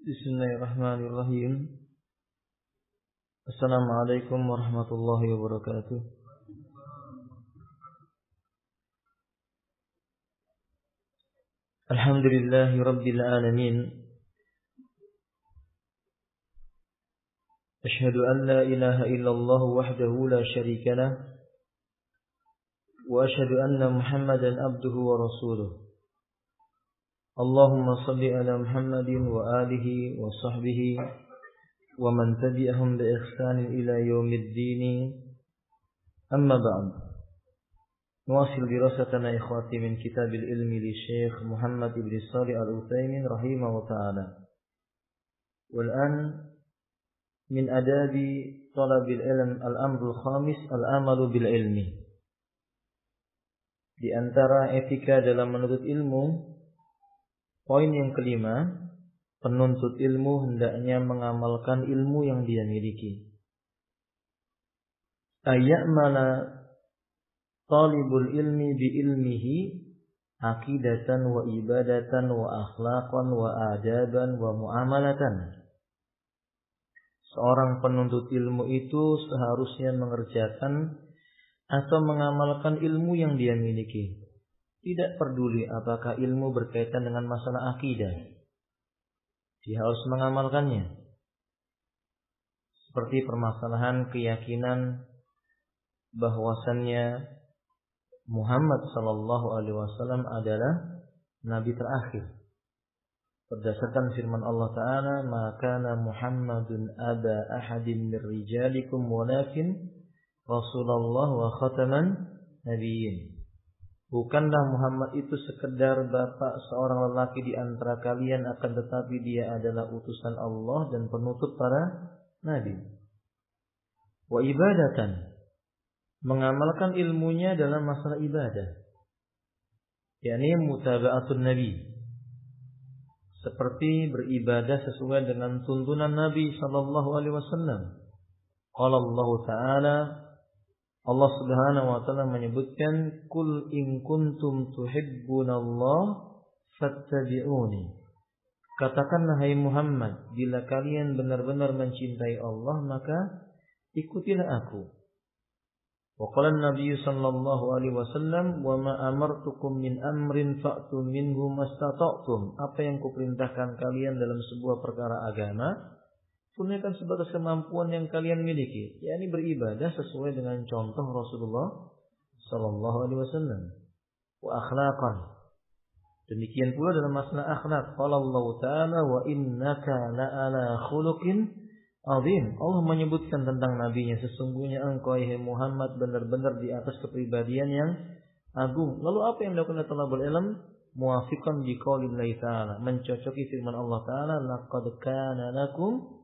Bismillahirrahmanirrahim. Assalamualaikum warahmatullahi wabarakatuh. Alhamdulillahi rabbil alamin. Ashhadu an la ilaha illallah wahdahu la syarika lah. Wa ashhadu anna Muhammadan abduhu wa rasuluh. Allahumma salli ala Muhammadin wa alihi wa sahbihi wa man tabi'ahum bi ihsanin ila yaumiddin. Amma ba'd. Nuwasil dirasatana ikhwati min kitabil ilmi li Syekh Muhammad ibn Shalih al-Utsaimin rahimahullah ta'ala. Wal an min adabi talabil ilm al-amrul khamis al-amalu bil ilmi. Di antara etika dalam menuntut ilmu, poin yang kelima, penuntut ilmu hendaknya mengamalkan ilmu yang dia miliki. Ayya'mala talibul ilmi bi ilmihi aqidatan wa ibadatan wa akhlaqan wa adaban wa muamalatan. Seorang penuntut ilmu itu seharusnya mengerjakan atau mengamalkan ilmu yang dia miliki. Tidak peduli apakah ilmu berkaitan dengan masalah akidah. Dia harus mengamalkannya. Seperti permasalahan keyakinan bahwasannya Muhammad sallallahu alaihi wasallam adalah nabi terakhir. Berdasarkan firman Allah Ta'ala, "Maka Muhammadun aba ahadin min rijalikum walakin Rasulullah wa khataman nabiyyin." Bukanlah Muhammad itu sekedar bapak seorang lelaki di antara kalian, akan tetapi dia adalah utusan Allah dan penutup para nabi. Wa ibadatan, mengamalkan ilmunya dalam masalah ibadah, yakni mutaba'atun nabi, seperti beribadah sesuai dengan tuntunan Nabi sallallahu alaihi wasallam. Qala Allah Ta'ala, Allah Subhanahu wa taala menyebutkan, "Qul in kuntum tuhibbunallah fattabi'uni." Katakanlah hai Muhammad, bila kalian benar-benar mencintai Allah, maka ikutilah aku. Wa qala an-nabiy sallallahu alaihi wasallam, "Wa ma amartukum min amrin fa'tu minhu mastata'tum." Apa yang kuperintahkan kalian dalam sebuah perkara agama, tunaikan sebatas kemampuan yang kalian miliki, yakni beribadah sesuai dengan contoh Rasulullah sallallahu alaihi wasallam. Wa akhlaqan, demikian pula dalam masalah akhlak. Qala Allah Ta'ala, "Wa innaka la'ala khuluqin azim." Allah menyebutkan tentang nabinya, sesungguhnya engkau hai Muhammad benar-benar di atas kepribadian yang agung. Lalu apa yang dilakukan oleh talabul ilm? Muwafiqan bi qaulillahi ta'ala, mencocoki firman Allah Ta'ala, "Laqad kana lakum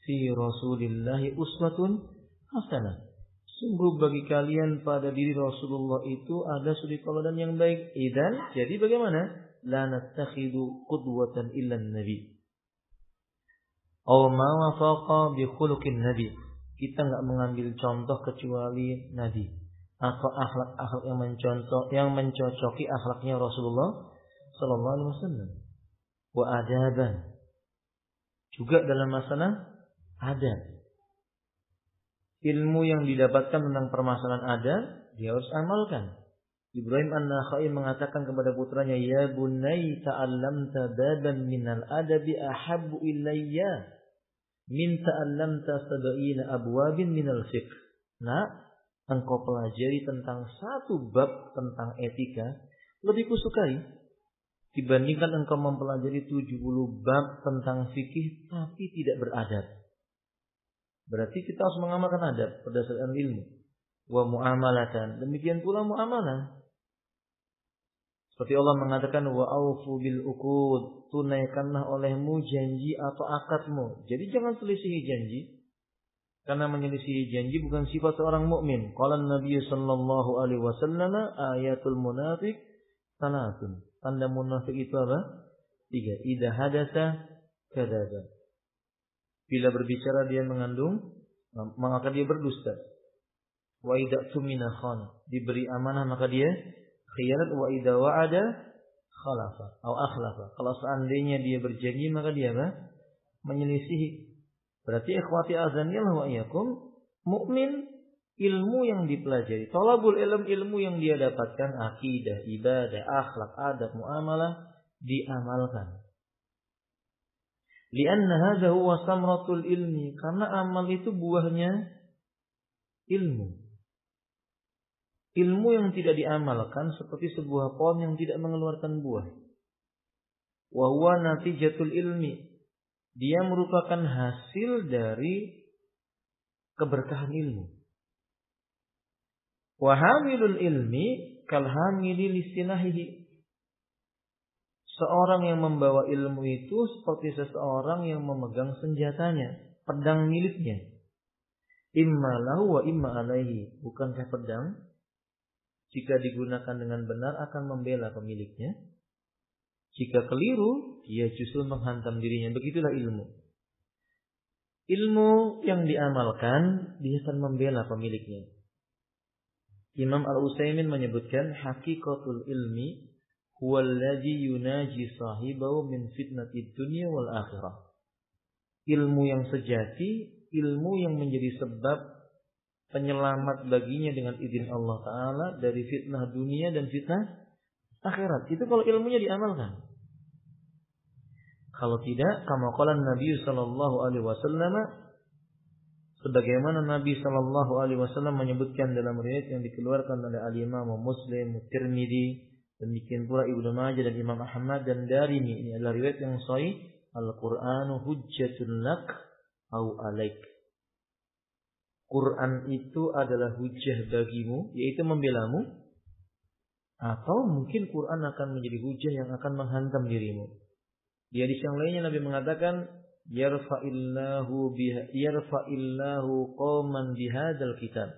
fi Rasulillahi uswatun hasanah." Sungguh bagi kalian pada diri Rasulullah itu ada suri tauladan yang baik. Idzan, jadi bagaimana? La nattakhidu qudwatan illa nabi. Aw ma wafaqa bi khuluqin nabi. Kita enggak mengambil contoh kecuali nabi atau akhlak-akhlak yang mencocoki akhlaknya Rasulullah sallallahu alaihi wasallam. Wa adaban, juga dalam masalah adab. Ilmu yang didapatkan tentang permasalahan adab, dia harus amalkan. Ibrahim an-Nakhai mengatakan kepada putranya, "Ya bunai ta'allamta baban minal adabi ahabbu ilayya min ta'allamta sab'ina abwabin minal fiqh." Nah, engkau pelajari tentang satu bab tentang etika, lebih kusukai dibandingkan engkau mempelajari 70 bab tentang fikih tapi tidak beradab. Berarti kita harus mengamalkan adab berdasarkan ilmu. Wa muamalatan, demikian pula muamalah. Seperti Allah mengatakan, "Wa aufu bil uqud," tunaikanlah olehmu janji atau akadmu. Jadi jangan selisihi janji. Karena menyelisihi janji bukan sifat seorang mukmin. Qala an-nabiy sallallahu alaihi wasallam, "Ayatul munafiq salatun." Tanda munafik itu apa? 3. Idza hadatsa kadzaba. Bila berbicara dia mengandung, maka dia berdusta. Wa idza tumina khana, diberi amanah maka dia khianat. Wa idza wa'ada khalafa atau akhlafa, kalau seandainya dia berjanji maka dia apa? menyelisihi. Berarti ikhwati azanillah wa iyyakum, mukmin ilmu yang dipelajari, thalabul ilmu yang dia dapatkan, akidah, ibadah, akhlak, adab, muamalah diamalkan. Lianna hadza huwa samratul ilmi, karena amal itu buahnya ilmu. Ilmu yang tidak diamalkan seperti sebuah pohon yang tidak mengeluarkan buah. Wa huwa natijatul ilmi. Dia merupakan hasil dari keberkahan ilmu. Wa hamilul ilmi kal hamili lisinahihi. Seorang yang membawa ilmu itu seperti seseorang yang memegang senjatanya, pedang miliknya. Imma lahu wa imma alaihi. Bukankah pedang jika digunakan dengan benar akan membela pemiliknya? Jika keliru, dia justru menghantam dirinya. Begitulah ilmu. Ilmu yang diamalkan, dia akan membela pemiliknya. Imam Al-Utsaimin menyebutkan, hakikatul ilmi huwallazi yunaji sahibahu min fitnatid dunya wal akhirah. Ilmu yang sejati, ilmu yang menjadi sebab penyelamat baginya dengan izin Allah Ta'ala dari fitnah dunia dan fitnah akhirat. Itu kalau ilmunya diamalkan. Kalau tidak, kama qala Nabi sallallahu alaihi wasallam, sebagaimana Nabi sallallahu alaihi wasallam menyebutkan dalam riwayat yang dikeluarkan oleh Al-Imam Muslim, Tirmidzi, demikian pula Ibnu Majah dan Imam Ahmad dan Darimi. Ini adalah riwayat yang sahih. Al-Qur'anu hujjatun lak au alaik. Quran itu adalah hujjah bagimu, yaitu membelamu, atau mungkin Quran akan menjadi hujjah yang akan menghantam dirimu. Di hadis yang lainnya Nabi mengatakan, yarfa'illahu qauman bihadzal kitab.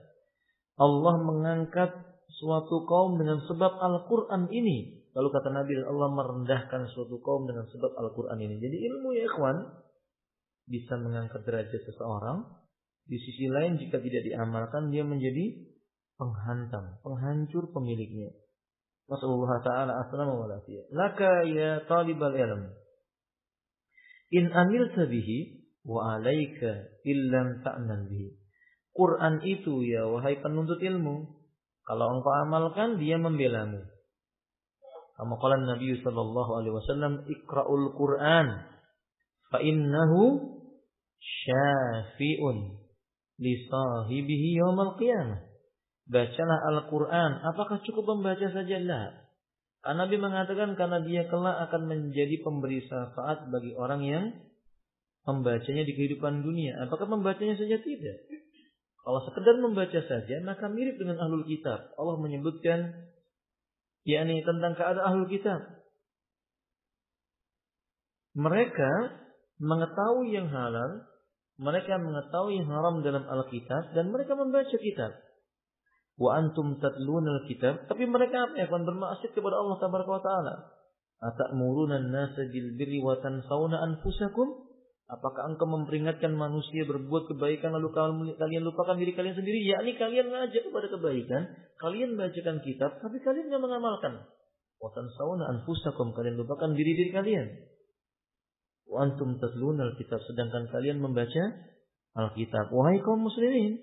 Allah mengangkat suatu kaum dengan sebab Al-Quran ini. Lalu kata Nabi, Allah merendahkan suatu kaum dengan sebab Al-Quran ini. Jadi ilmu ya ikhwan bisa mengangkat derajat seseorang. Di sisi lain jika tidak diamalkan, dia menjadi penghantam, penghancur pemiliknya. Nasallallahu ta'ala assalama wa lafiyah. Laka ya talibal ilm, in amilta bihi wa alaika illam ta'nan bihi. Quran itu ya wahai penuntut ilmu, kalau engkau amalkan, dia membelamu. Kama qala Nabi sallallahu alaihi wasallam, iqra'ul Qur'an fa innahu syafi'un li sahibihi yaumil qiyamah. Bacalah Al-Qur'an. Apakah cukup membaca saja? La. Nabi mengatakan karena dia kelak akan menjadi pemberi syafaat bagi orang yang membacanya di kehidupan dunia. Apakah membacanya saja? Tidak. Kalau sekedar membaca saja, maka mirip dengan ahlul kitab. Allah menyebutkan, yakni tentang keadaan ahlul kitab. Mereka mengetahui yang halal, mereka mengetahui yang haram dalam Alkitab, dan mereka membaca kitab. Wa antum tatluna al-kitab, tapi mereka apa? Akan bermaksiat kepada Allah Tabaraka wa Ta'ala. Atamuruna an-nasa bil birri wa tansawna anfusakum? Apakah engkau memperingatkan manusia berbuat kebaikan lalu kalian lupakan diri kalian sendiri? Yakni kalian mengajak kepada kebaikan, kalian bacakan kitab, tapi kalian tidak mengamalkan. Wa tansawna anfusakum, kalian lupakan diri kalian. Wa antum tatluna al-kitab, sedangkan kalian membaca Alkitab. Wahai kaum muslimin,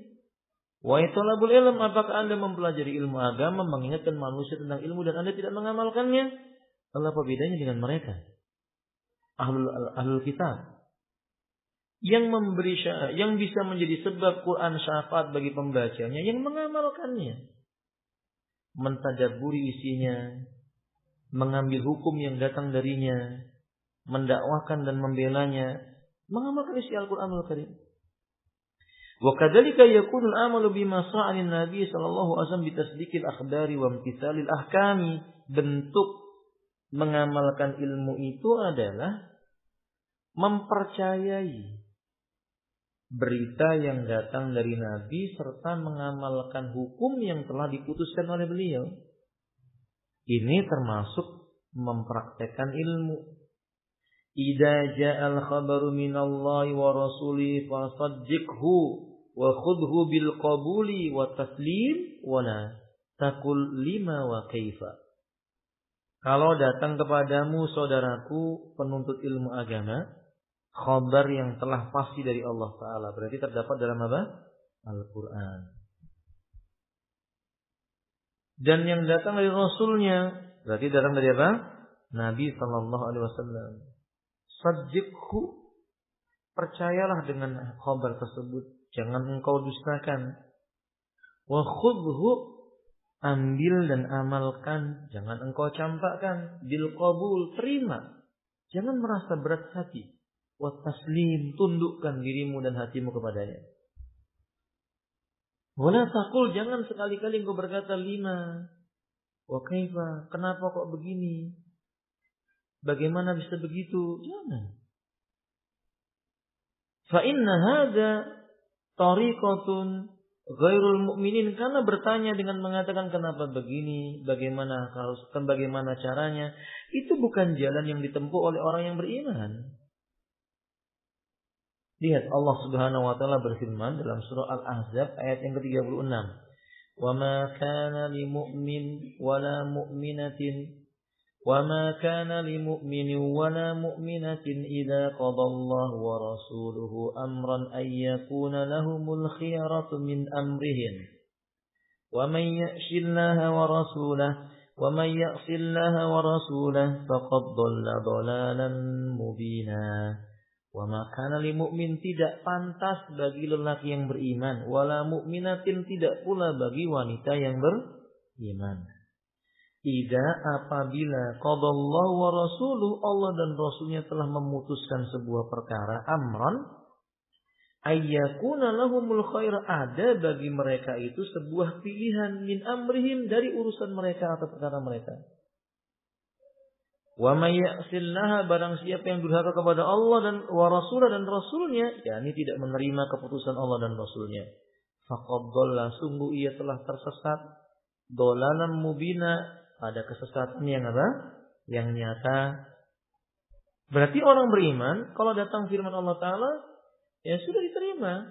wahai thalabul ilm, apakah Anda mempelajari ilmu agama, mengingatkan manusia tentang ilmu dan Anda tidak mengamalkannya? Apa bedanya dengan mereka? Ahlul kitab yang bisa menjadi sebab Quran syafaat bagi pembacanya, yang mengamalkannya, mentadabburi isinya, mengambil hukum yang datang darinya, mendakwahkan dan membelanya, mengamalkan isi Al-Qur'anul Karim. Wa kadzalika yakunu al-amalu bima sa'an Nabi sallallahu alaihi wasallam bitasdiqil akhbari wa imtithalil ahkami. Bentuk mengamalkan ilmu itu adalah mempercayai berita yang datang dari Nabi serta mengamalkan hukum yang telah diputuskan oleh beliau. Ini termasuk mempraktekkan ilmu. Idza ja'al khabaru minallahi wa rasulihi fasaddiqhu wa khudhu bil qabuli wa taslim wa la taqul lima wa kaifa. Kalau datang kepadamu saudaraku penuntut ilmu agama, Khabar yang telah pasti dari Allah Ta'ala. Berarti terdapat dalam apa? Al-Quran. Dan yang datang dari Rasulnya. Berarti datang dari apa? Nabi Sallallahu Alaihi Wasallam. Saddiqhu. Percayalah dengan khabar tersebut. Jangan engkau dustakan. Wa khudhu. Ambil dan amalkan. Jangan engkau campakkan. Bil qabul. Terima. Jangan merasa berat hati. Wa taslim. Tundukkan dirimu dan hatimu kepadanya. Wala taqul. Jangan sekali-kali engkau berkata lima. Wa kaifa. Kenapa kok begini? Bagaimana bisa begitu? Jangan. Fa inna hadza tariqatun ghairul mu'minin, karena bertanya dengan mengatakan kenapa begini, bagaimana caranya, itu bukan jalan yang ditempuh oleh orang yang beriman. Lihat Allah Subhanahu wa taala berfirman dalam surah Al-Ahzab ayat yang ke-36. Wa ma kana lil mu'min wala mu'minatin وَمَا كَانَ لِمُؤْمِنٍ وَلَا مُؤْمِنَةٍ إِذَا قَضَى اللَّهُ وَرَسُولُهُ أَمْرًا أَن يَكُونَ لَهُمُ الْخِيَرَةُ مِنْ أَمْرِهِمْ وَمَن يَعْصِ اللَّهَ وَرَسُولَهُ فَقَدْ ضَلَّ ضَلَالًا مُبِينًا. وَمَا كَانَ لِمُؤْمِنٍ, tidak pantas bagi lelaki yang beriman, wala mu'minatin, tidak pula bagi wanita yang beriman. Ida, apabila qadallahu wa rasuluh, Allah dan Rasulnya telah memutuskan sebuah perkara, amran, ayyakuna lahumul khair, ada bagi mereka itu sebuah pilihan, min amrihim, dari urusan mereka atau perkara mereka. Wa may ya'sillaha, barang siapa yang durhaka kepada Allah dan wa rasulah dan Rasulnya, yakni tidak menerima keputusan Allah dan Rasulnya, faqad dhalla, sungguh ia telah tersesat, dhalalan mubina, ada kesesatan yang apa? Yang nyata. Berarti orang beriman, kalau datang firman Allah Ta'ala, ya sudah diterima.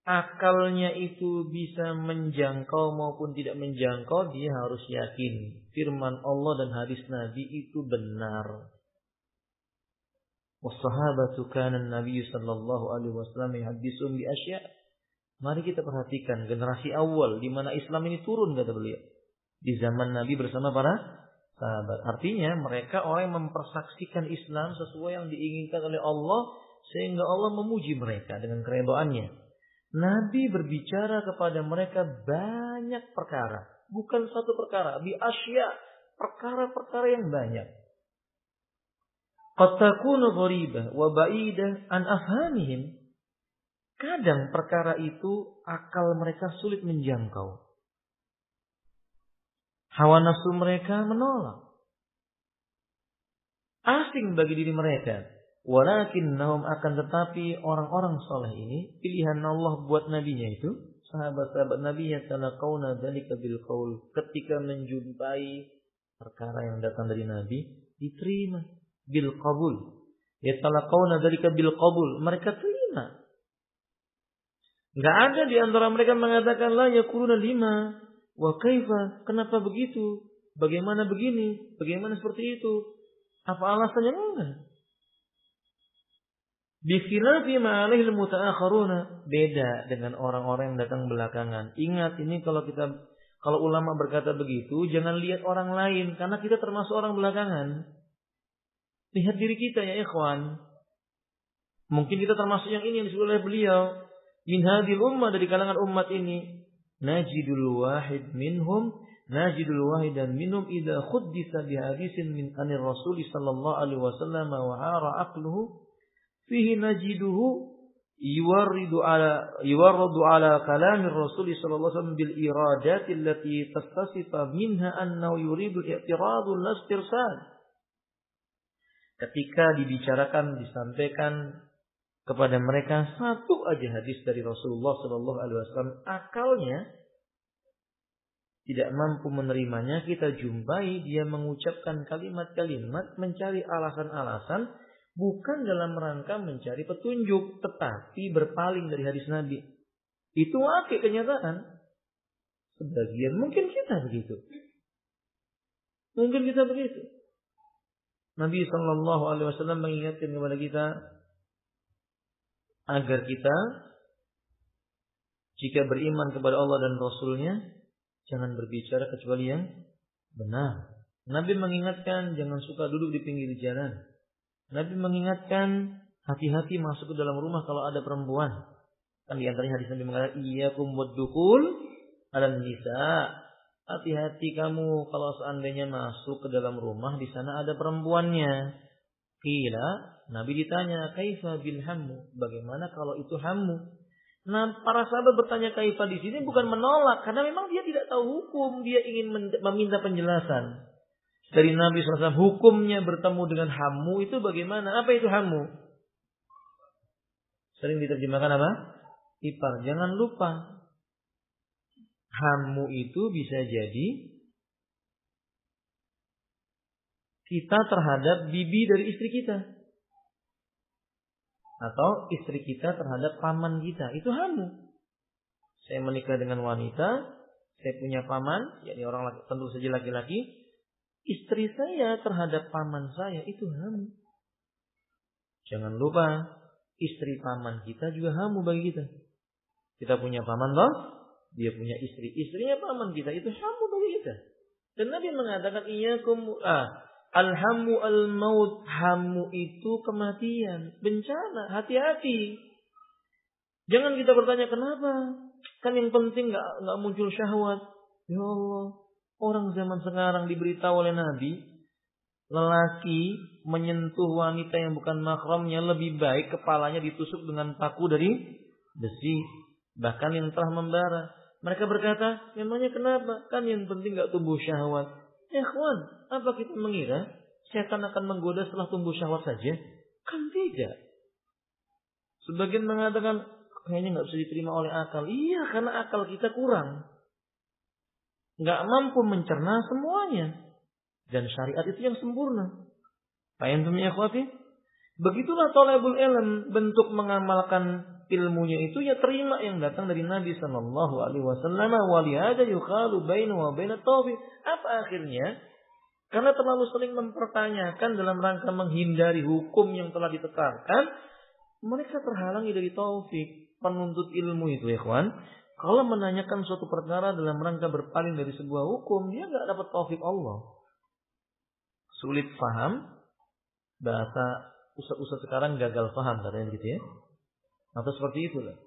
Akalnya itu bisa menjangkau maupun tidak menjangkau, dia harus yakin firman Allah dan hadis Nabi itu benar. Wassahabatu kana Nabi sallallahu alaihi wasallam yuhadditsun bi asya'. Mari kita perhatikan generasi awal di mana Islam ini turun, kata beliau. Di zaman Nabi bersama para sahabat. Artinya mereka orang yang mempersaksikan Islam sesuai yang diinginkan oleh Allah, sehingga Allah memuji mereka dengan keredoannya. Nabi berbicara kepada mereka banyak perkara, bukan satu perkara, bi asya, perkara-perkara yang banyak. Qad takunu gharibah wa ba'idah an afhamihim. Kadang perkara itu akal mereka sulit menjangkau. Hawa nafsu mereka menolak. Asing bagi diri mereka. Walakinnahum, akan tetapi orang-orang soleh ini, pilihan Allah buat nabinya itu, sahabat-sahabat Nabi, yatalaqawna dzalika bil qaul, ketika menjumpai perkara yang datang dari Nabi, diterima bil qabul. Yatalaqawna dzalika bil qabul, mereka terima. Enggak ada di antara mereka mengatakan la yaquluna lima. Wa kaifa, kenapa begitu? Bagaimana begini? Bagaimana seperti itu? Apa alasannya? Enggak. Bi khilafi ma alaihi al-mutaakharuna, beda dengan orang-orang yang datang belakangan. Ingat ini, kalau ulama berkata begitu, jangan lihat orang lain, karena kita termasuk orang belakangan. Lihat diri kita ya ikhwan. Mungkin kita termasuk yang ini yang disebut oleh beliau, min hadhil ummah, dari kalangan umat ini. Najidul wahidan minhum idza khudditsa bi hadisin min anir Rasul sallallahu alaihi wasallam wa hara aqluhu fihi najiduhu yuwarridu ala kalamir Rasul sallallahu alaihi wasallam bil iradati allati tastasifa minha annahu yuridu i'tiradu al-istirsal. Ketika disampaikan kepada mereka satu aja hadis dari Rasulullah sallallahu alaihi wasallam, akalnya tidak mampu menerimanya, kita jumpai dia mengucapkan kalimat-kalimat, mencari alasan-alasan, bukan dalam rangka mencari petunjuk, tetapi berpaling dari hadis Nabi. Itu wakil kenyataan. Sebagian mungkin kita begitu. Nabi sallallahu alaihi wasallam mengingatkan kepada kita, agar kita jika beriman kepada Allah dan Rasulnya jangan berbicara kecuali yang benar. Nabi mengingatkan jangan suka duduk di pinggir jalan. Nabi mengingatkan hati-hati masuk ke dalam rumah kalau ada perempuan. Kan di antaranya hadis Nabi mengatakan iyyakum waddukul ala nisa. Hati-hati kamu kalau seandainya masuk ke dalam rumah di sana ada perempuannya. Qila, Nabi ditanya, kaifa bil hammu? Bagaimana kalau itu hammu? Nah, para sahabat bertanya kaifa di sini bukan menolak karena memang dia tidak tahu hukum, dia ingin meminta penjelasan dari Nabi SAW. Hukumnya bertemu dengan hammu itu bagaimana? Apa itu hammu? Sering diterjemahkan apa? Ipar. Jangan lupa hammu itu bisa jadi kita terhadap bibi dari istri kita. Atau istri kita terhadap paman kita. Itu hammu. Saya menikah dengan wanita. Saya punya paman. Yakni orang tentu saja laki-laki. Istri saya terhadap paman saya. Itu hammu. Jangan lupa. Istri paman kita juga hammu bagi kita. Kita punya paman toh. Dia punya istri. Istrinya paman kita. Itu hammu bagi kita. Dan Nabi mengatakan. Alhammu al-maut. Hammu itu kematian. Bencana. Hati-hati. Jangan kita bertanya kenapa. Kan yang penting gak muncul syahwat. Ya Allah. Orang zaman sekarang diberitahu oleh Nabi. Lelaki menyentuh wanita yang bukan mahramnya. Lebih baik kepalanya ditusuk dengan paku dari besi. Bahkan yang telah membara. Mereka berkata, memangnya kenapa? Kan yang penting gak tumbuh syahwat. Ya kawan, apa kita mengira setan akan menggoda setelah tumbuh syahwat saja? Kan tidak. Sebagian mengatakan kayaknya nggak bisa diterima oleh akal. Iya, karena akal kita kurang, nggak mampu mencerna semuanya. Dan syariat itu yang sempurna. Paham ya ikhwati? Begitulah thalabul ilm, bentuk mengamalkan ilmunya itu ya terima yang datang dari Nabi sallallahu alaihi wasallam. Wa lihada yukhalu bainahu wa bainat tawfiq. Apa akhirnya? Karena terlalu sering mempertanyakan dalam rangka menghindari hukum yang telah ditetapkan, mereka terhalangi dari taufik. Penuntut ilmu itu ya kawan, kalau menanyakan suatu perkara dalam rangka berpaling dari sebuah hukum, dia enggak dapat taufik Allah. Sulit paham, bahasa ustaz-ustaz sekarang gagal paham katanya gitu ya. Atau seperti itulah.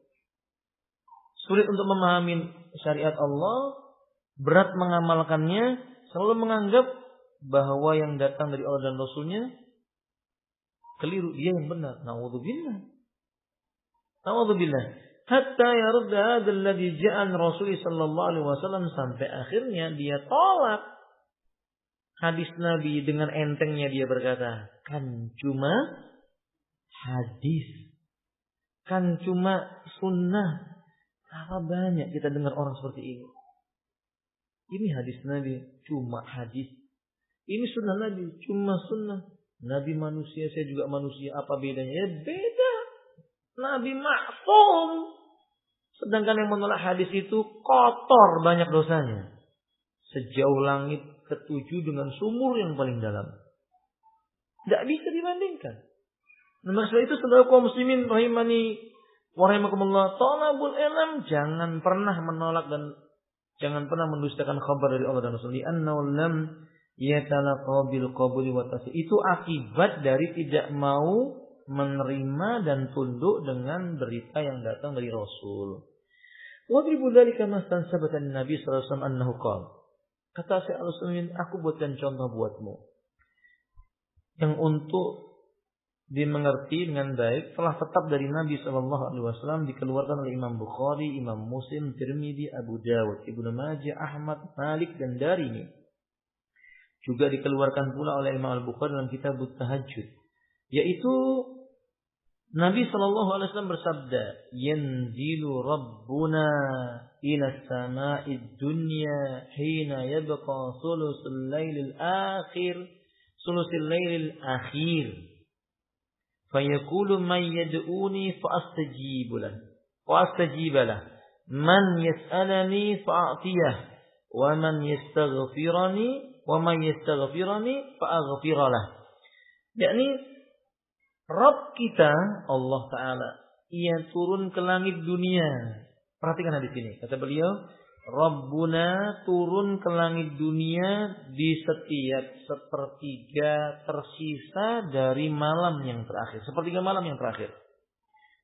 Sulit untuk memahami syariat Allah, berat mengamalkannya, selalu menganggap bahwa yang datang dari Allah dan Rasulnya keliru, dia yang benar. Na'udzubillah. Na'udzubillah. Hatta yarudda hadzal ladzi ja'a Rasul sallallahu alaihi wasallam, sampai akhirnya dia tolak hadis Nabi dengan entengnya dia berkata, kan cuma hadis. Kan cuma sunnah. Apa banyak kita dengar orang seperti ini. Ini hadis Nabi, cuma hadis. Ini sunnah Nabi, cuma sunnah. Nabi manusia, saya juga manusia. Apa bedanya? Ya beda. Nabi maksum. Sedangkan yang menolak hadis itu kotor banyak dosanya. Sejauh langit ketujuh dengan sumur yang paling dalam. Tidak bisa dibandingkan. Nah, maksud itu saudara kaum muslimin rahimani wa rahimakumullah, thalabul ilm jangan pernah menolak dan jangan pernah mendustakan kabar dari Allah dan Rasul. Annahu lam yatalaqa bil qabuli wa tasdiq. Itu akibat dari tidak mau menerima dan tunduk dengan berita yang datang dari Rasul. Wa dribu dzalika mastan sabatan Nabi sallallahu alaihi wasallam annahu qala. Kata Syekh Al-Utsaimin, aku buatkan contoh buatmu yang untuk dimengerti dengan baik telah tetap dari Nabi SAW, dikeluarkan oleh Imam Bukhari, Imam Muslim, Tirmidzi, Abu Dawud, Ibnu Majah, Ahmad, Malik dan Darimi. Juga dikeluarkan pula oleh Imam Al-Bukhari dalam kitab Tahajjud, yaitu Nabi SAW bersabda, yanzilu Rabbuna ila sama'id dunya hina yabqa sulusul lailil akhir fayaqulu man yad'uni fa'astajib lah man yas'alani fa'atiyah wa man yastaghfirani fa'aghfir lah. Yakni Rabb kita Allah Ta'ala ia turun ke langit dunia. Perhatikan hadis ini. Kata beliau, Rabbuna turun ke langit dunia di setiap sepertiga tersisa dari malam yang terakhir. Sepertiga malam yang terakhir.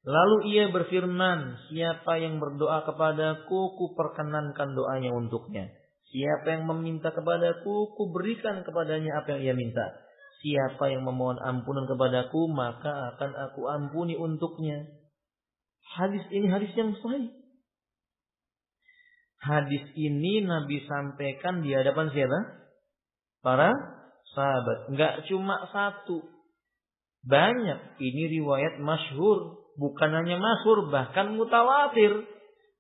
Lalu ia berfirman, siapa yang berdoa kepadaku, ku perkenankan doanya untuknya. Siapa yang meminta kepadaku, ku berikan kepadanya apa yang ia minta. Siapa yang memohon ampunan kepadaku, maka akan aku ampuni untuknya. Hadis ini hadis yang sahih. Hadis ini Nabi sampaikan di hadapan siapa? Para sahabat. Enggak cuma satu. Banyak. Ini riwayat masyhur. Bukan hanya masyhur, bahkan mutawatir.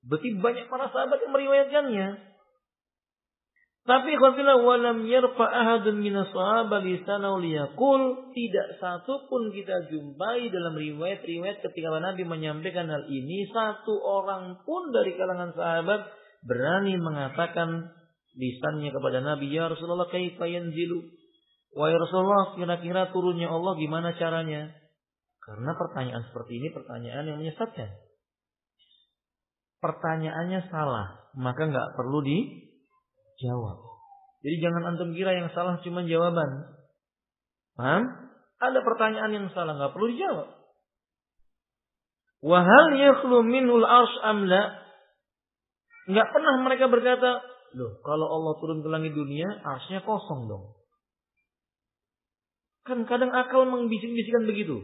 Berarti banyak para sahabat yang meriwayatkannya. Tapi qafila walam yarfa ahadun minas sahabat lisanahu liyaqul, tidak satu pun kita jumpai dalam riwayat-riwayat ketika Nabi menyampaikan hal ini, satu orang pun dari kalangan sahabat berani mengatakan lisannya kepada Nabi, ya Rasulullah kaifa yanzilu? Wahai Rasulullah, kira-kira turunnya Allah gimana caranya? Karena pertanyaan seperti ini pertanyaan yang menyesatkan. Pertanyaannya salah, maka nggak perlu dijawab. Jadi jangan antum kira yang salah cuma jawaban. Paham? Ada pertanyaan yang salah, nggak perlu dijawab. Wa hal yakhlu minhul arsy am la? Nggak pernah mereka berkata, loh kalau Allah turun ke langit dunia, arsy-nya kosong dong. Kan kadang akal mengbisik-bisikan begitu.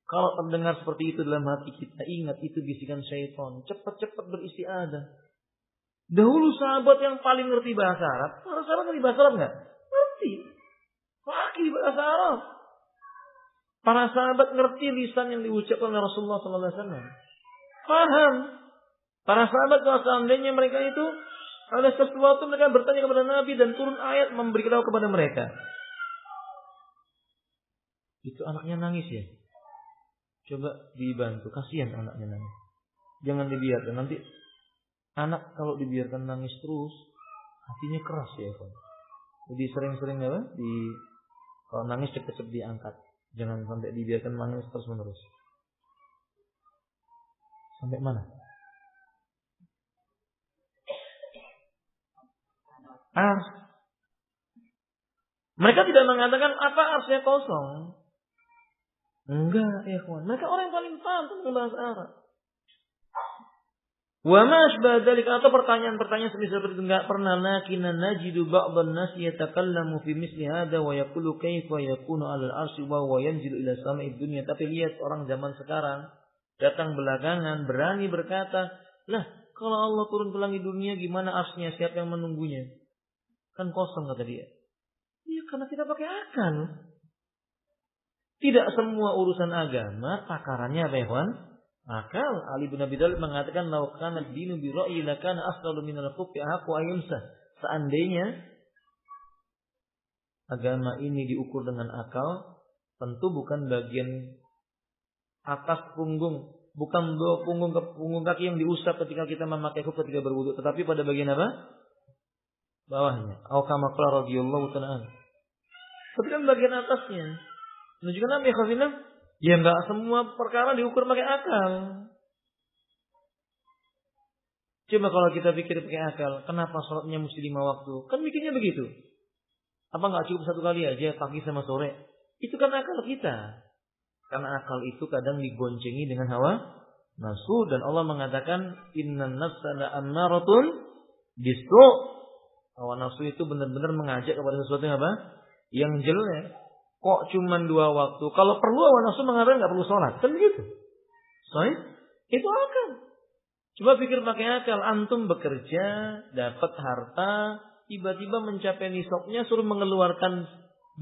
Kalau terdengar seperti itu dalam hati kita, ingat itu bisikan syaitan. Cepat-cepat beristiadah. Dahulu sahabat yang paling ngerti bahasa Arab. Para sahabat ngerti bahasa Arab nggak? Ngerti. Fakih bahasa Arab. Para sahabat ngerti lisan yang diucapkan oleh Rasulullah SAW. Paham. Para sahabat kalau seandainya mereka itu ada sesuatu, mereka bertanya kepada Nabi dan turun ayat memberi tahu kepada mereka. Itu anaknya nangis ya. Coba dibantu, kasihan anaknya nangis. Jangan dibiarkan, nanti anak kalau dibiarkan nangis terus, hatinya keras ya kan. Jadi sering-sering apa? Kalau nangis cepat-cepat diangkat. Jangan sampai dibiarkan nangis terus-menerus. Sampai mana? Mereka tidak mengatakan apa arsnya kosong. Enggak, ya kawan. Mereka orang yang paling paham tentang bahasa Arab. Wa ma asbah dzalika, atau pertanyaan-pertanyaan semisal seperti itu enggak pernah. Lakinna najidu ba'dhan nas yatakallamu fi misli hadza wa yaqulu kaifa yakunu 'alal arsy wa huwa yanzilu ila sama'id dunya. Tapi lihat orang zaman sekarang datang belakangan berani berkata, "Lah, kalau Allah turun ke langit dunia gimana arsy-nya? Siapa yang menunggunya?" Kan kosong kata dia. Iya, karena kita pakai akal. Tidak semua urusan agama takarannya apa ya, kawan? Akal. Ali bin Abi Thalib mengatakan, "Lau kana ad-dinu bi ra'yi lakana afdalu minal khuffi ahqqu ayyumsa." Seandainya agama ini diukur dengan akal, tentu bukan bagian atas punggung, bukan dua punggung kaki yang diusap ketika kita memakai khuf ketika berwudu, tetapi pada bagian apa? Bawahnya. Au kama qala radhiyallahu ta'ala. Tapi kan bagian atasnya. Menunjukkan Nabi Khafifah, ya enggak semua perkara diukur pakai akal. Coba kalau kita pikir pakai akal, kenapa sholatnya mesti 5 waktu? Kan mikirnya begitu. Apa enggak cukup 1 kali aja pagi sama sore? Itu kan akal kita. Karena akal itu kadang digoncengi dengan hawa nafsu, dan Allah mengatakan innan nafsa la'ammaratun bisu'. Hawa nafsu itu benar-benar mengajak kepada sesuatu yang apa? Yang jelek. Kok cuman 2 waktu? Kalau perlu hawa nafsu mengatakan nggak perlu sholat, kan begitu? Soalnya itu akal. Coba pikir pakai akal. Antum bekerja, dapat harta, tiba-tiba mencapai nisabnya, suruh mengeluarkan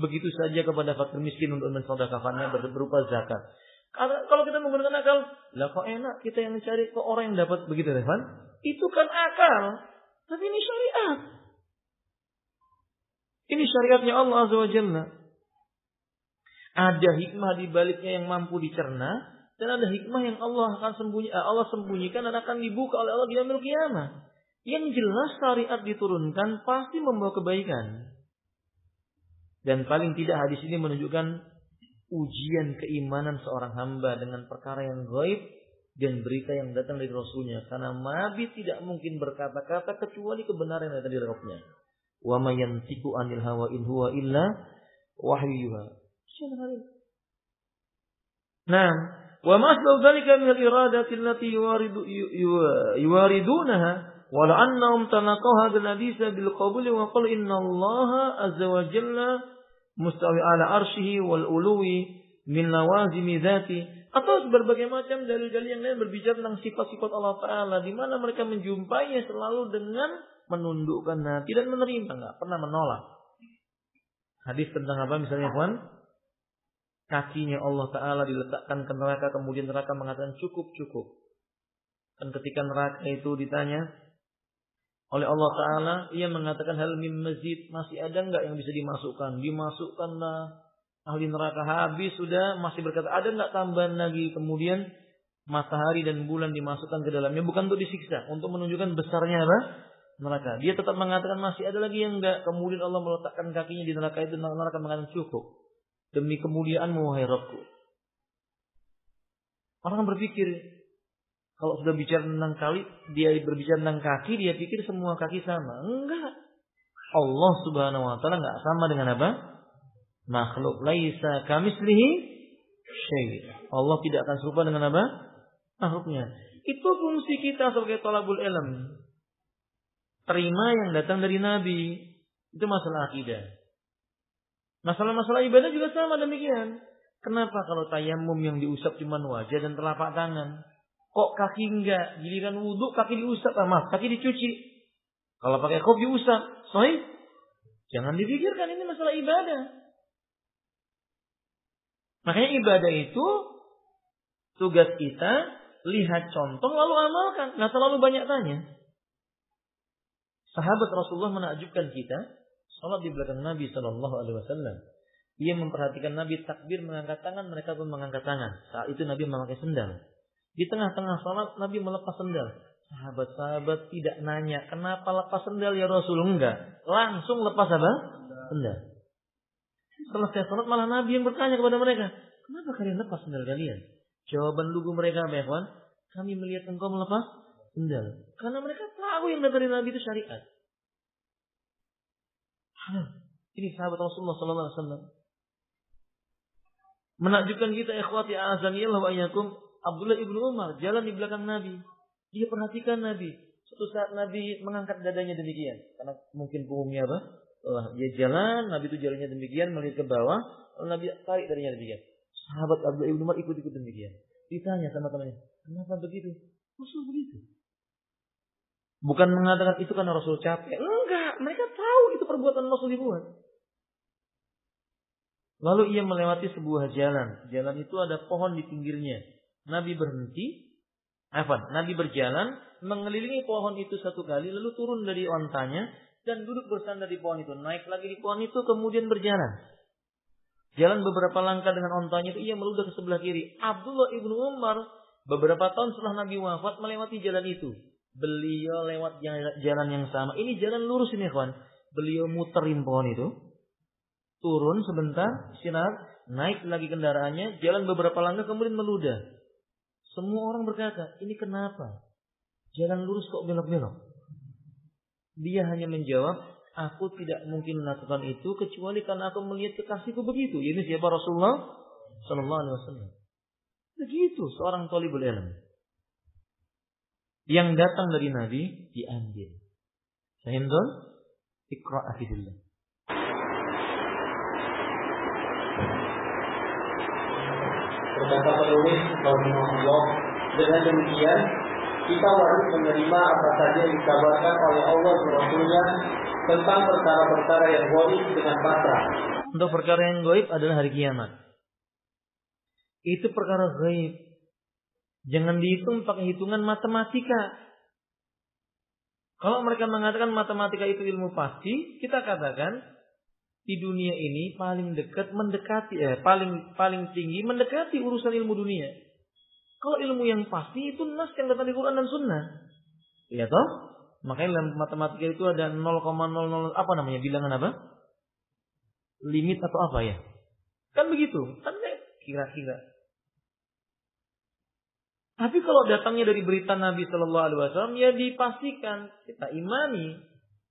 begitu saja kepada fakir miskin untuk mensedekahkannya berupa zakat. Kalau kita menggunakan akal, lah kok enak kita yang cari ke orang yang dapat begitu, Evan? Itu kan akal. Tapi ini syariat. Ini syariatnya Allah Azza wa Jalla. Ada hikmah di baliknya yang mampu dicerna, dan ada hikmah yang Allah sembunyikan dan akan dibuka oleh Allah di yaumil qiyamah. Yang jelas syariat diturunkan pasti membawa kebaikan. Dan paling tidak hadis ini menunjukkan ujian keimanan seorang hamba dengan perkara yang gaib dan berita yang datang dari Rasulnya. Karena Nabi tidak mungkin berkata-kata kecuali kebenaran yang datang dari Rabbnya. Wa ma yantiqu 'anil hawa in huwa illa wahyuha. Nah, wa ma aslu dzalika min al-iradati allati yuwaridunaha wa la'annahum tanaqaw hadzal haditsa bil qabul wa qala inna Allaha azza wa jalla mustawi 'ala arsyihi wal uluwi min lawazimi dzati. Atau berbagai macam dalil-dalil yang lain berbicara tentang sifat-sifat Allah Ta'ala. Di mana mereka menjumpainya selalu dengan menundukkan hati dan menerima. Tidak pernah menolak. Hadis tentang apa misalnya kawan? Kakinya Allah Ta'ala diletakkan ke neraka. Kemudian neraka mengatakan cukup-cukup. Dan ketika neraka itu ditanya oleh Allah Ta'ala. Ia mengatakan hal min mazid. Masih ada enggak yang bisa dimasukkan? Dimasukkanlah. Ahli neraka habis sudah, masih berkata ada enggak tambahan lagi. Kemudian matahari dan bulan dimasukkan ke dalamnya, bukan untuk disiksa, untuk menunjukkan besarnya apa? Neraka. Dia tetap mengatakan masih ada lagi yang enggak. Kemudian Allah meletakkan kakinya di neraka itu, neraka mengatakan cukup. Demi kemuliaan-Mu wahai Rabbku. Orang berpikir kalau sudah bicara tentang kali, dia berbicara tentang kaki, dia pikir semua kaki sama. Enggak. Allah Subhanahu wa taala enggak sama dengan apa? Makhluk. Laisa kamislihi syai'. Allah tidak akan serupa dengan apa? Makhluknya. Itu fungsi kita sebagai thalabul ilm. Terima yang datang dari Nabi. Itu masalah akidah. Masalah-masalah ibadah juga sama demikian. Kenapa kalau tayammum yang diusap cuma wajah dan telapak tangan? Kok kaki enggak? Giliran wudhu kaki diusap, kaki dicuci. Kalau pakai khuf diusap. Sahih? Jangan dipikirkan ini masalah ibadah. Makanya ibadah itu tugas kita lihat contoh lalu amalkan, nggak terlalu banyak tanya. Sahabat Rasulullah menakjubkan kita, salat di belakang Nabi Shallallahu Alaihi Wasallam. Ia memperhatikan Nabi takbir mengangkat tangan, mereka pun mengangkat tangan. Saat itu Nabi memakai sendal. Di tengah-tengah salat Nabi melepas sendal. Sahabat-sahabat tidak nanya kenapa lepas sendal ya Rasul, enggak, langsung lepas apa? Sendal. Selesai salat malah Nabi yang bertanya kepada mereka, kenapa kalian lepas sendal kalian? Jawaban lugu mereka apa ya kawan? Kami melihat engkau melepas sendal. Karena mereka tahu yang dari Nabi itu syariat. Ini sahabat Rasulullah Sallallahu Alaihi Wasallam. Menakjubkan kita ikhwati azanillah wa iyyakum. Abdullah ibnu Umar jalan di belakang Nabi. Dia perhatikan Nabi. Suatu saat Nabi mengangkat dadanya demikian. Karena mungkin punggungnya apa? Dia jalan, Nabi itu jalannya demikian, melihat ke bawah, lalu Nabi tarik darinya demikian. Sahabat Abdullah ibn Umar ikut-ikut demikian. Ditanya sama temannya, kenapa begitu? Rasul begitu. Bukan mengatakan itu karena Rasul capek. Enggak, mereka tahu itu perbuatan Rasul dibuat. Lalu ia melewati sebuah jalan. Jalan itu ada pohon di pinggirnya. Nabi berhenti. Nabi berjalan, mengelilingi pohon itu satu kali, lalu turun dari ontanya, dan duduk bersandar di pohon itu. Naik lagi di pohon itu, kemudian berjalan. Jalan beberapa langkah dengan ontanya itu, ia meludah ke sebelah kiri. Abdullah ibnu Umar beberapa tahun setelah Nabi wafat melewati jalan itu. Beliau lewat jalan yang sama. Ini jalan lurus ini kawan. Beliau muterin pohon itu. Turun sebentar, istirahat, naik lagi kendaraannya, jalan beberapa langkah kemudian meludah. Semua orang berkata, ini kenapa? Jalan lurus kok belok-belok? Dia hanya menjawab, aku tidak mungkin melakukan itu kecuali karena aku melihat kekasihku begitu. Ini siapa? Rasulullah Sallallahu Alaihi Wasallam. Begitu seorang thalibul ilm. Yang datang dari Nabi diambil. Fahimtum? Iqra' afidillah. Berkata penulis rahimahullah, dengan demikian kita wajib menerima apa saja yang dikabarkan oleh Allah dan Rasulnya tentang perkara-perkara yang gaib dengan pasrah. Untuk perkara yang gaib adalah hari kiamat. Itu perkara gaib. Jangan dihitung pakai hitungan matematika. Kalau mereka mengatakan matematika itu ilmu pasti, kita katakan di dunia ini paling dekat mendekati, paling tinggi mendekati urusan ilmu dunia. Kalau ilmu yang pasti itu nas yang datang di Quran dan Sunnah. Iya toh? Makanya dalam matematika itu ada 0,00 apa namanya? Bilangan apa? Limit atau apa ya? Kan begitu. Kan kira-kira. Tapi kalau datangnya dari berita Nabi Shallallahu Alaihi Wasallam, ya dipastikan kita imani.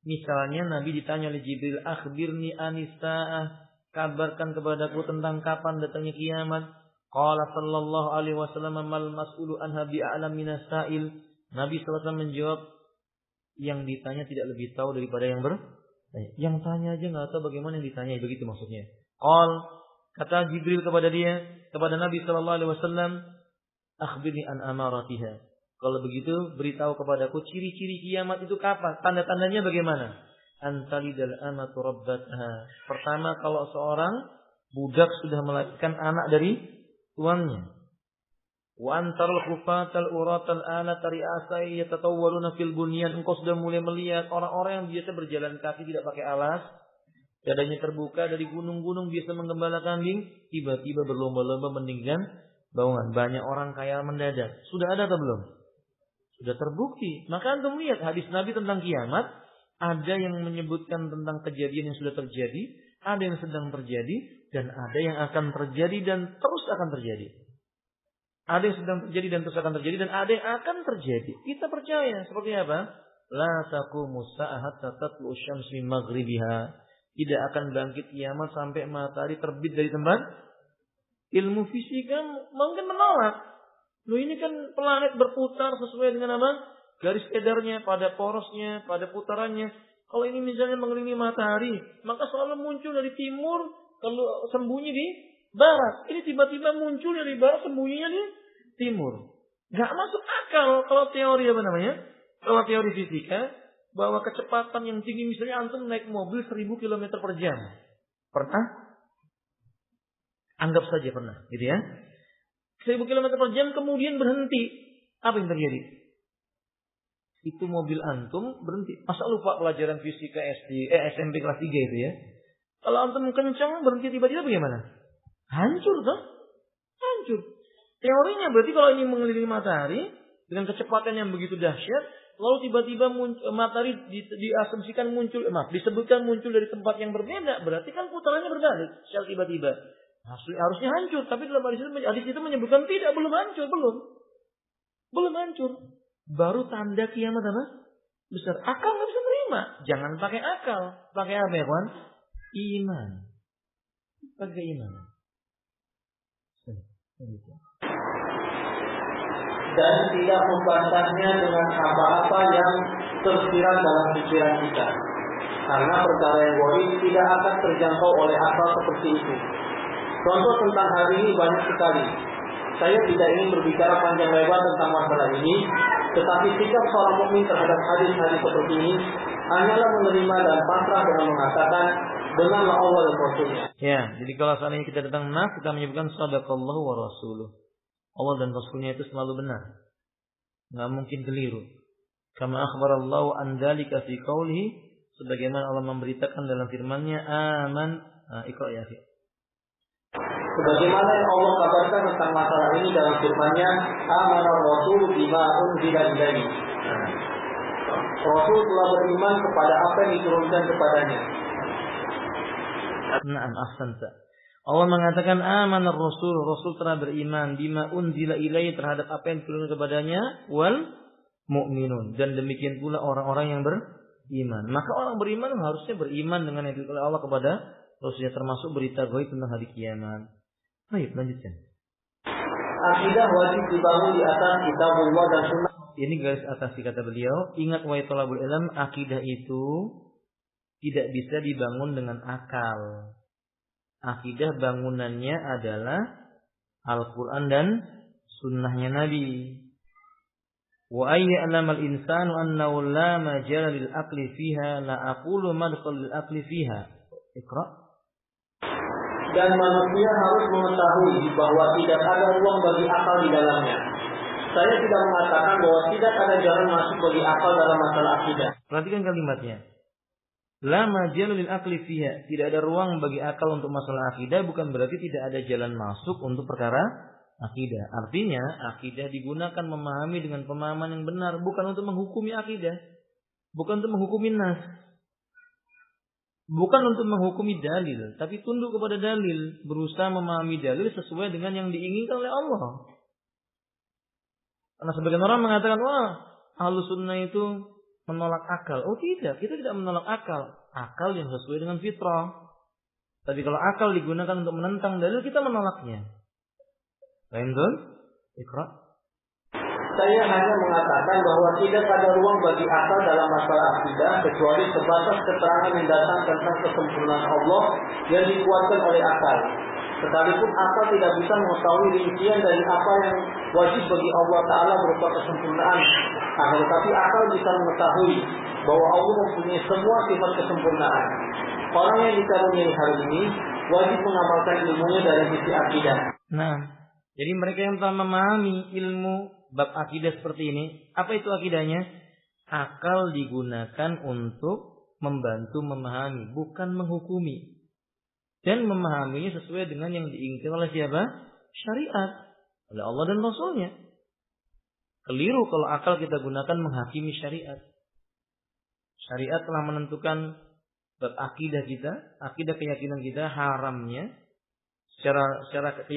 Misalnya Nabi ditanya oleh Jibril, akhbirni anisa'ah, kabarkan kepadaku tentang kapan datangnya kiamat. Qala sallallahu alaihi wasallam mal mas'ulu anha bi'alam minas sa'il. Nabi sallallahu alaihi wasallam menjawab, yang ditanya tidak lebih tahu daripada yang bertanya. Yang tanya aja enggak tahu bagaimana yang ditanya, begitu maksudnya. Kata Jibril kepada Nabi sallallahu alaihi wasallam, akhbirni an amaratiha. Kalau begitu beritahu kepadaku ciri-ciri kiamat itu kapan? Tanda-tandanya bagaimana? Antalidal amatu rabbataha. Pertama, kalau seorang budak sudah melahirkan anak dari tuannya. Wa antarul khufatal uratal ala tari'asai yatatawwaluna fil bunyan. Engkau sudah mulai melihat orang-orang yang biasa berjalan kaki tidak pakai alas, dadanya terbuka dari gunung-gunung biasa menggembala kambing, tiba-tiba berlomba-lomba meninggikan bangunan. Banyak orang kaya mendadak. Sudah ada atau belum? Sudah terbukti. Maka antum lihat hadis Nabi tentang kiamat, ada yang menyebutkan tentang kejadian yang sudah terjadi, ada yang sedang terjadi, dan ada yang akan terjadi dan terus akan terjadi. Ada yang sedang terjadi dan terus akan terjadi, dan ada yang akan terjadi. Kita percaya seperti apa? La taqumu sa'ah hatta tatlu'u syamsu min maghribiha. Tidak akan bangkit kiamat sampai matahari terbit dari tempat. Ilmu fisika mungkin menolak. Loh, ini kan planet berputar sesuai dengan apa? Garis edarnya, pada porosnya, pada putarannya. Kalau ini misalnya mengelilingi matahari, maka selalu muncul dari timur, kalau sembunyi di barat. Ini tiba-tiba muncul dari barat, sembunyinya di timur. Gak masuk akal kalau teori apa namanya? Kalau teori fisika, bahwa kecepatan yang tinggi, misalnya antum naik mobil 1000 km per jam. Pernah? Anggap saja pernah, gitu ya. 1000 km per jam kemudian berhenti. Apa yang terjadi? Itu mobil antum berhenti. Masa lupa pelajaran fisika SMP kelas 3 itu ya? Kalau antum kencang berhenti tiba-tiba bagaimana? Hancur toh? Hancur. Teorinya berarti kalau ini mengelilingi matahari dengan kecepatan yang begitu dahsyat, lalu tiba-tiba matahari diasumsikan muncul, disebutkan muncul dari tempat yang berbeda, berarti kan putarannya berbalik secara tiba-tiba. Harusnya hancur, tapi dalam hadis itu menyebutkan tidak, belum hancur, belum hancur. Baru tanda kiamat apa? Besar. Akal nggak bisa terima. Jangan pakai akal, pakai apa ya kawan? Iman. Pakai iman. Dan tidak membantahnya dengan apa-apa yang tersirat dalam pikiran kita. Karena perkara yang gaib tidak akan terjangkau oleh akal seperti itu. Contoh tentang hal ini banyak sekali. Saya tidak ingin berbicara panjang lebar tentang masalah ini, tetapi sikap seorang mukmin terhadap hadis-hadis seperti ini hanyalah menerima dan pasrah dengan mengatakan dengarlah Allah dan Rasulnya. Ya, jadi kalau seandainya kita datang nas, kita menyebutkan sadaqallahu wa rasuluh. Allah dan Rasulnya itu selalu benar. Nggak mungkin keliru. Kama akhbarallahu an dzalika fi qoulihi, sebagaimana Allah memberitakan dalam firman-Nya, aman. Iqra ya, akhi. Sebagaimana yang Allah kabarkan tentang masalah ini dalam firman-Nya, amana rasul bima unzila ilaihi. Rasul telah beriman kepada apa yang diturunkan kepadanya. Na'am, ahsanta. Allah mengatakan amanar rasul, rasul telah beriman bima unzila ilaihi, terhadap apa yang diturunkan kepadanya, wal mu'minun, dan demikian pula orang-orang yang beriman. Maka orang beriman harusnya beriman dengan yang diturunkan oleh Allah kepada Rasulnya, termasuk berita gaib tentang hari kiamat. Baik, lanjutkan. Akidah wajib dibangun di atas kitabullah dan sunnah. Ini garis atas kata beliau, ingat wahai thalabul ilm, akidah itu tidak bisa dibangun dengan akal. Akidah bangunannya adalah Al-Quran dan sunnahnya Nabi. Wa ayya'lamal insanu annahu la majala lil aqli fiha la aqulu madkhal lil aqli fiha. Iqra. Dan manusia harus mengetahui bahwa tidak ada ruang bagi akal di dalamnya. Saya tidak mengatakan bahwa tidak ada jalan masuk bagi akal dalam masalah akidah. Perhatikan kalimatnya. La majala lil aqli fiha. Tidak ada ruang bagi akal untuk masalah akidah, bukan berarti tidak ada jalan masuk untuk perkara akidah. Artinya, akidah digunakan memahami dengan pemahaman yang benar, bukan untuk menghukumi akidah. Bukan untuk menghukumi nas. Bukan untuk menghukumi dalil, tapi tunduk kepada dalil, berusaha memahami dalil sesuai dengan yang diinginkan oleh Allah. Karena sebagian orang mengatakan, wah, Ahlus Sunnah itu menolak akal. Oh tidak, kita tidak menolak akal. Akal yang sesuai dengan fitrah. Tapi kalau akal digunakan untuk menentang dalil, kita menolaknya. Lain tuh? Iqra. Saya hanya mengatakan bahwa tidak ada ruang bagi akal dalam masalah akidah kecuali sebatas keterangan yang datang tentang kesempurnaan Allah yang dikuatkan oleh akal. Sekalipun akal tidak bisa mengetahui rincian dari apa yang wajib bagi Allah Ta'ala berupa kesempurnaan. Akan tetapi akal bisa mengetahui bahwa Allah mempunyai semua sifat kesempurnaan. Orang yang dikaruniai hal ini wajib mengamalkan ilmunya dari sisi akidah. Nah, jadi mereka yang telah memahami ilmu bab akidah seperti ini, apa itu akidahnya? Akal digunakan untuk membantu memahami, bukan menghukumi. Dan memahaminya sesuai dengan yang diinginkan oleh siapa? Syariat. Oleh Allah dan Rasulnya. Keliru kalau akal kita gunakan menghakimi syariat. Syariat telah menentukan bab akidah kita, akidah keyakinan kita, haramnya. Secara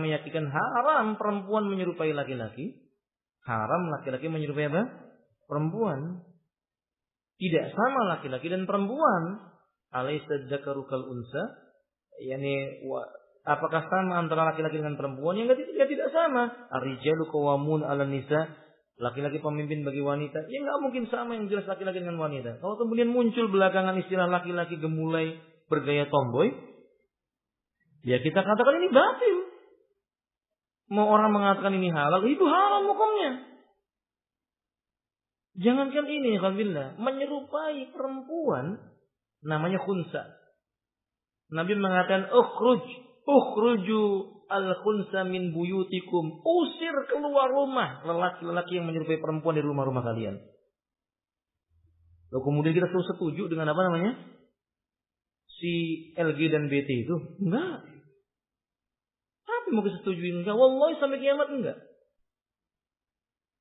meyakinkan haram perempuan menyerupai laki-laki. Haram laki-laki menyerupai apa? Perempuan. Tidak sama laki-laki dan perempuan. Alaysa dzakaru kal unsa? Yani apakah sama antara laki-laki dengan perempuan? Yang tidak sama. Ar-rijalu qawamun 'alan nisa. Laki-laki pemimpin bagi wanita. Ya enggak mungkin sama yang jelas laki-laki dengan wanita. Kalau kemudian muncul belakangan istilah laki-laki gemulai bergaya tomboy, ya kita katakan ini batil. Mau orang mengatakan ini halal, itu haram hukumnya. Jangankan ini, alhamdulillah, menyerupai perempuan namanya khunsa. Nabi mengatakan ukhruju al-khunsa min buyutikum. Usir keluar rumah lelaki-lelaki yang menyerupai perempuan dari rumah-rumah kalian. Lalu kemudian kita selalu setuju dengan apa namanya? Si LG dan BT itu? Enggak. Tapi mau kita setujui enggak? Wallahi sampai kiamat enggak.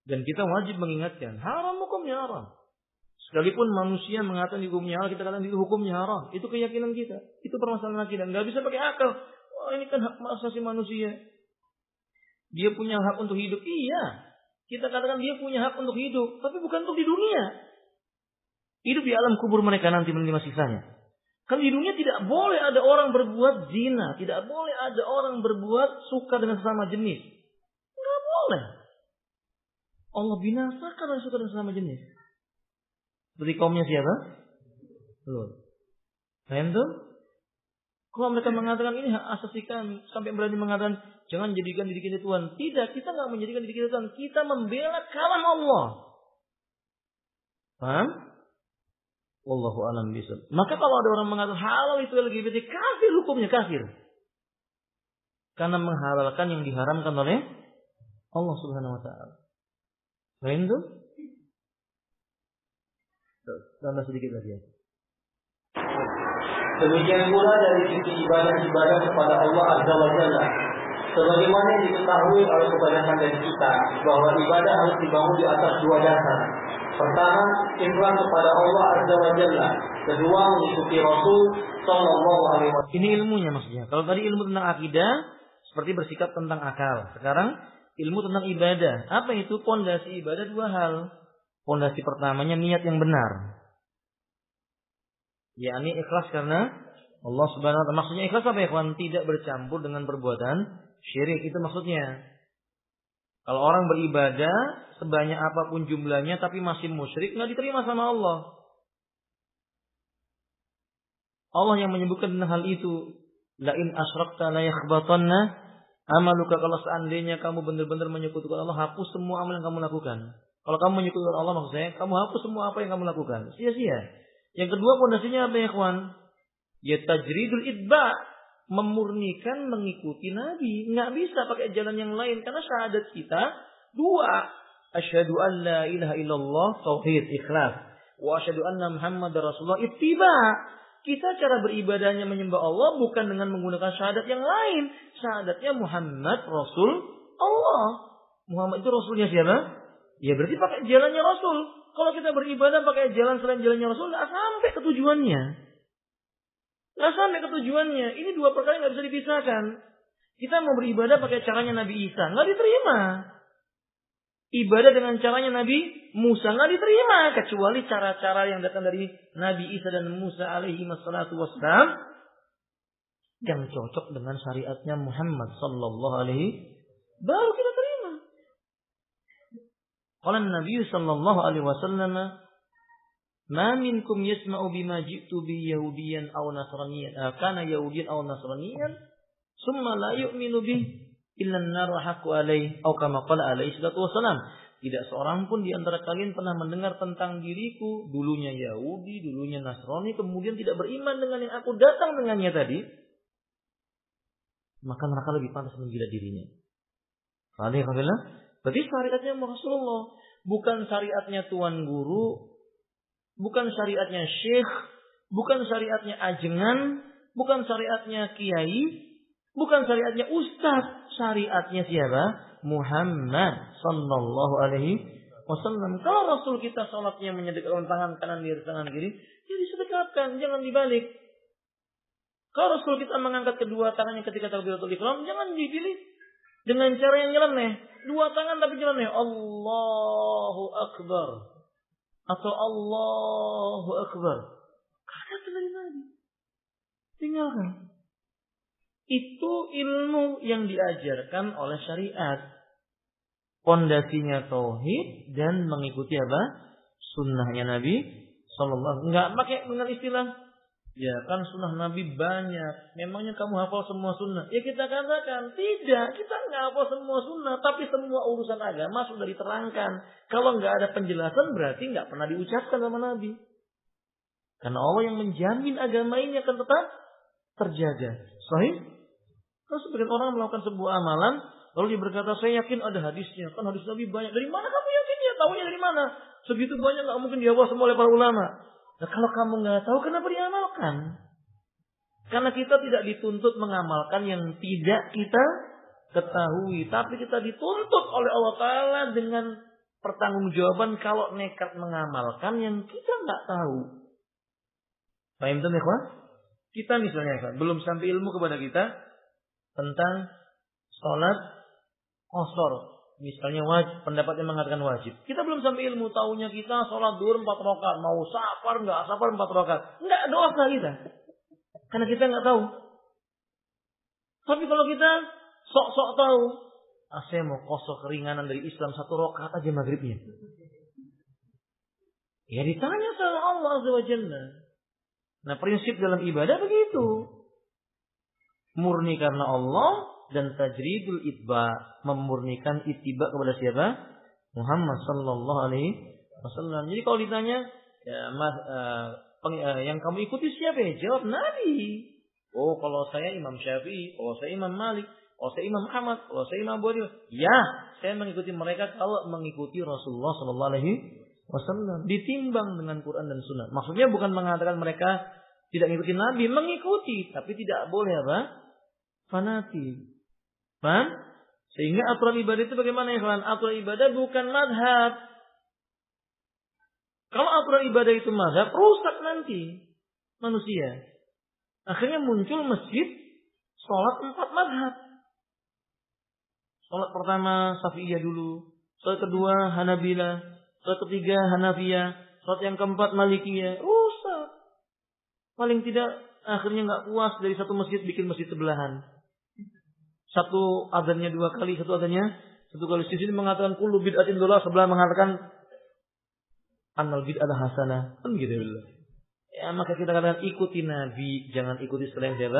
Dan kita wajib mengingatkan, haram hukumnya haram. Sekalipun manusia mengatakan hukumnya halal, kita katakan itu hukumnya haram. Itu keyakinan kita. Itu permasalahan kita. Enggak bisa pakai akal. Wah, ini kan hak asasi manusia. Dia punya hak untuk hidup. Iya. Kita katakan dia punya hak untuk hidup. Tapi bukan untuk di dunia. Hidup di alam kubur mereka nanti menerima sisanya. Kan di dunia tidak boleh ada orang berbuat zina. Tidak boleh ada orang berbuat suka dengan sesama jenis. Enggak boleh. Allah binasakan orang suka dengan sesama jenis. Seperti kaumnya siapa? Lut. Paham tuh? Kalau mereka mengatakan ini hak asasi kami, sampai berani mengatakan jangan jadikan diri kita Tuhan. Tidak, kita nggak menjadikan diri kita Tuhan. Kita membela kalam Allah. Paham? Wallahu a'lam bishawab. Maka kalau ada orang mengatakan halal itu LGBT, kafir hukumnya kafir. Karena menghalalkan yang diharamkan oleh Allah Subhanahu wa taala. Paham tuh? Tambah sedikit lagi ya. Demikian pula dari sisi ibadah-ibadah kepada Allah Azza wa Jalla. Sebagaimana yang diketahui oleh kebanyakan dari kita bahwa ibadah harus dibangun di atas dua dasar. Pertama, ikhlas kepada Allah Azza wa Jalla. Kedua, mengikuti Rasul Sallallahu Alaihi Wasallam. Ini ilmunya maksudnya. Kalau tadi ilmu tentang akidah seperti bersikap tentang akal. Sekarang ilmu tentang ibadah. Apa itu? Pondasi ibadah dua hal. Pondasi pertamanya niat yang benar. Yakni ikhlas karena Allah Subhanahu wa taala. Maksudnya ikhlas apa ya, kawan? Tidak bercampur dengan perbuatan syirik. Itu maksudnya. Kalau orang beribadah sebanyak apapun jumlahnya tapi masih musyrik, enggak diterima sama Allah. Allah yang menyebutkan tentang hal itu, la in asyrakta la yakhbatanna amaluka. Kalau seandainya kamu benar-benar menyekutukan Allah, hapus semua amal yang kamu lakukan. Kalau kamu menyekutukan Allah, maksud saya, kamu hapus semua apa yang kamu lakukan. Sia-sia. Yang kedua pondasinya apa ya kawan? Ya tajridul itba, memurnikan mengikuti Nabi. Nggak bisa pakai jalan yang lain karena syahadat kita dua. Asyhadu an la ilaha illallah, tauhid, ikhlas. Wa asyhadu anna Muhammadar Rasulullah, ittiba. Kita cara beribadahnya menyembah Allah bukan dengan menggunakan syahadat yang lain. Syahadatnya Muhammad Rasul Allah. Muhammad itu Rasulnya siapa? Ya berarti pakai jalannya Rasul. Kalau kita beribadah pakai jalan selain jalannya Rasul, nggak sampai ke tujuannya. Nggak sampai ke tujuannya. Ini dua perkara nggak bisa dipisahkan. Kita mau beribadah pakai caranya Nabi Isa, nggak diterima. ibadah dengan caranya Nabi Musa nggak diterima, kecuali cara-cara yang datang dari Nabi Isa dan Musa alaihi wassalatu wassalam yang cocok dengan syariatnya Muhammad sallallahu alaihi, baru kita terima. Qala Nabi sallallahu alaihi wasallam, "Ma minkum yasma'u bima ji'tu bi yahudiyan aw nasraniyan, kana yahudiyan aw nasraniyan, summa la yu'minu bih illa an-nar haqqu alaihi, atau kama qala alaihi salatu wasalam." Tidak seorang pun di antara kalian pernah mendengar tentang diriku, dulunya Yahudi, dulunya Nasrani, kemudian tidak beriman dengan yang aku datang dengannya tadi, maka neraka lebih pantas menjilat dirinya. Alhamdulillah. Berarti syariatnya Rasulullah, bukan syariatnya tuan guru, bukan syariatnya syekh, bukan syariatnya ajengan, bukan syariatnya kiai, bukan syariatnya ustaz, syariatnya siapa? Muhammad sallallahu alaihi wasallam. Kalau Rasul kita salatnya menyedekatkan tangan kanan di tangan kiri, ya disedekatkan, jangan dibalik. Kalau Rasul kita mengangkat kedua tangannya ketika takbiratul ihram, jangan dipilih dengan cara yang nyeleneh. Dua tangan tapi nyeleneh. Allahu Akbar. Atau Allahu Akbar. Karena itu dari Nabi. Tinggalkan. Itu ilmu yang diajarkan oleh syariat. Pondasinya tauhid dan mengikuti apa? Sunnahnya Nabi sallallahu. Enggak pakai dengan istilah, ya kan sunnah Nabi banyak, memangnya kamu hafal semua sunnah? Ya kita katakan tidak, kita nggak hafal semua sunnah, tapi semua urusan agama sudah diterangkan. Kalau nggak ada penjelasan berarti nggak pernah diucapkan sama Nabi. Karena Allah yang menjamin agama ini akan tetap terjaga. Sahih? Kalau sebagian orang melakukan sebuah amalan, lalu dia berkata, saya yakin ada hadisnya. Kan hadis Nabi banyak. Dari mana kamu yakinnya? Tahunya dari mana? Segitu banyak nggak mungkin dihafal semua oleh para ulama. Nah, kalau kamu nggak tahu, kenapa diamalkan? Karena kita tidak dituntut mengamalkan yang tidak kita ketahui. Tapi kita dituntut oleh Allah Ta'ala dengan pertanggungjawaban kalau nekat mengamalkan yang kita nggak tahu. Paham itu, ikhwan? Kita misalnya, kan, belum sampai ilmu kepada kita tentang sholat qashar. Misalnya wajib, pendapat yang mengatakan wajib. Kita belum sampai ilmu, tahunya kita sholat duhur 4 rakaat. Mau safar nggak safar 4 rakaat. Nggak dosa kita. Karena kita nggak tahu. Tapi kalau kita sok-sok tahu, saya mau qashar keringanan dari Islam 1 rakaat aja maghribnya. Ya ditanya sama Allah Azza wa Jalla. Nah prinsip dalam ibadah begitu. Murni karena Allah dan tajridul itba, memurnikan ittiba kepada siapa? Muhammad sallallahu alaihi wasallam. Jadi kalau ditanya, ya, yang kamu ikuti siapa? Ya, jawab Nabi. Oh, kalau saya Imam Syafi'i, kalau saya Imam Malik, kalau saya Imam Ahmad, kalau saya Imam Abu Hanifah. Ya, saya mengikuti mereka kalau mengikuti Rasulullah sallallahu alaihi wasallam. Ditimbang dengan Quran dan Sunnah. Maksudnya bukan mengatakan mereka tidak mengikuti Nabi, mengikuti, tapi tidak boleh apa? Fanatik. Paham? Sehingga aturan ibadah itu bagaimana ya kawan? Aturan ibadah bukan madhab. Kalau aturan ibadah itu madhab, rusak nanti manusia. Akhirnya muncul masjid sholat 4 madhab. Sholat pertama Syafi'iyah dulu, sholat kedua Hanabilah, sholat ketiga Hanafiyah, sholat yang keempat Malikiyah. Rusak. Paling tidak akhirnya nggak puas dari satu masjid bikin masjid sebelahan. Satu adzannya 2 kali, satu adzannya 1 kali. Di sini mengatakan kullu bid'atin dhalalah, sebelah mengatakan annal bid'ah hasanah. Kan gitu ya. Ya maka kita katakan ikuti Nabi, jangan ikuti selain siapa?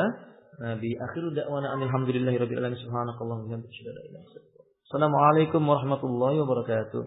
Nabi. Akhiru da'wana alhamdulillahirabbil alamin. Subhanakallahumma wa bihamdika asyhadu an la ilaha illa anta astaghfiruka wa atubu ilaik. Assalamualaikum warahmatullahi wabarakatuh.